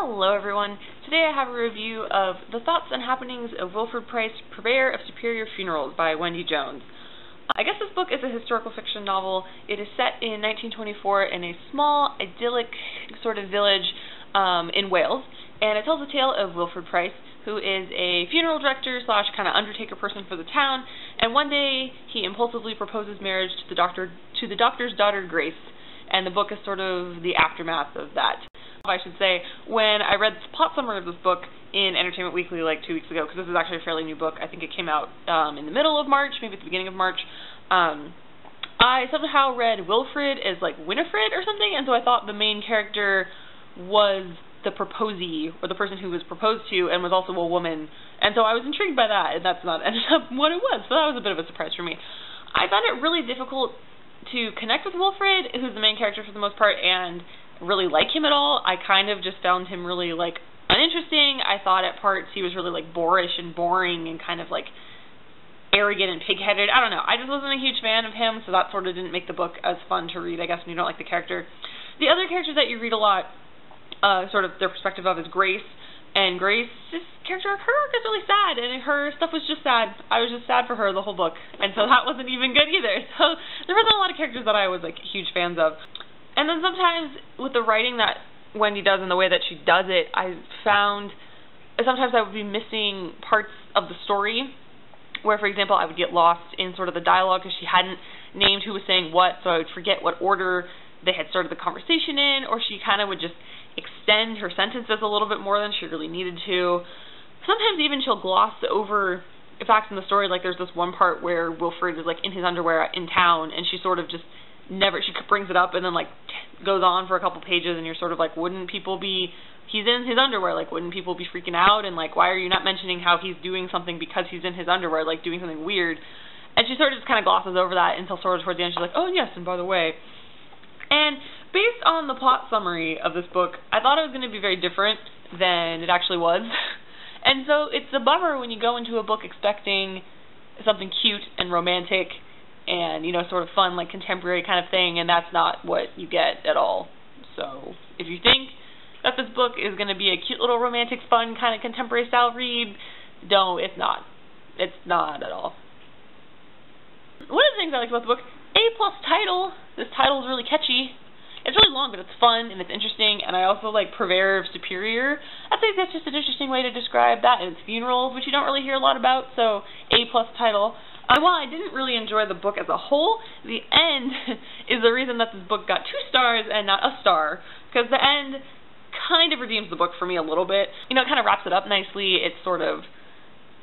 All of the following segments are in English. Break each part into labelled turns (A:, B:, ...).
A: Hello everyone. Today I have a review of The Thoughts and Happenings of Wilfrid Price, Purveyor of Superior Funerals by Wendy Jones. I guess this book is a historical fiction novel. It is set in 1924 in a small, idyllic sort of village in Wales, and it tells the tale of Wilfrid Price, who is a funeral director slash kind of undertaker person for the town, and one day he impulsively proposes marriage to the doctor's daughter Grace, and the book is sort of the aftermath of that. I should say, when I read the plot summary of this book in Entertainment Weekly like 2 weeks ago, because this is actually a fairly new book, I think it came out in the middle of March, maybe at the beginning of March, I somehow read Wilfrid as like Winifred or something, and so I thought the main character was the proposee, or the person who was proposed to, and was also a woman, and so I was intrigued by that, and that's not ended up what it was, so that was a bit of a surprise for me. I found it really difficult to connect with Wilfrid, who's the main character for the most part, and really like him at all. I kind of just found him really like uninteresting. I thought at parts he was really like boorish and boring and kind of like arrogant and pig-headed. I don't know. I just wasn't a huge fan of him, so that sort of didn't make the book as fun to read, I guess, when you don't like the character. The other characters that you read a lot, sort of their perspective of is Grace, and Grace's character, her arc is really sad, and her stuff was just sad. I was just sad for her the whole book, and so that wasn't even good either. So there wasn't a lot of characters that I was like huge fans of. And then sometimes with the writing that Wendy does and the way that she does it, I found sometimes I would be missing parts of the story where, for example, I would get lost in sort of the dialogue because she hadn't named who was saying what, so I would forget what order they had started the conversation in, or she kind of would just extend her sentences a little bit more than she really needed to. Sometimes even she'll gloss over facts in the story, like there's this one part where Wilfrid is like in his underwear in town, and she sort of just she brings it up and then like goes on for a couple pages, and you're sort of like, wouldn't people be, he's in his underwear, like wouldn't people be freaking out, and like why are you not mentioning how he's doing something because he's in his underwear, like doing something weird? And she sort of just kind of glosses over that until sort of towards the end she's like, oh yes, and by the way. And based on the plot summary of this book, I thought it was going to be very different than it actually was. And so it's a bummer when you go into a book expecting something cute and romantic and, you know, sort of fun, like contemporary kind of thing, and that's not what you get at all. So if you think that this book is going to be a cute little romantic, fun, kind of contemporary style read, don't, it's not. It's not at all. One of the things I like about the book, A+ title. This title is really catchy. It's really long, but it's fun and it's interesting, and I also like Purveyor of Superior. I think that's just an interesting way to describe that, and it's funerals, which you don't really hear a lot about, so A+ title. While I didn't really enjoy the book as a whole, the end is the reason that this book got 2 stars and not a star, because the end kind of redeems the book for me a little bit. You know, it kind of wraps it up nicely. It's sort of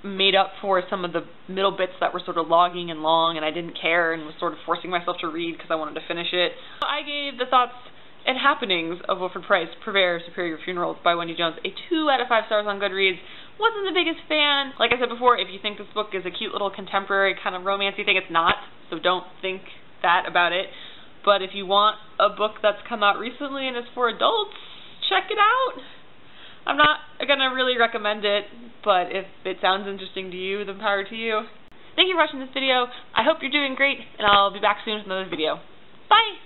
A: made up for some of the middle bits that were sort of logging and long, and I didn't care and was sort of forcing myself to read because I wanted to finish it. I gave The Thoughts and Happenings of Wilfrid Price, Purveyor of Superior Funerals by Wendy Jones a 2 out of 5 stars on Goodreads. Wasn't the biggest fan. Like I said before, if you think this book is a cute little contemporary kind of romancy thing, it's not, so don't think that about it. But if you want a book that's come out recently and is for adults, check it out. I'm not going to really recommend it, but if it sounds interesting to you, then power to you. Thank you for watching this video. I hope you're doing great, and I'll be back soon with another video. Bye!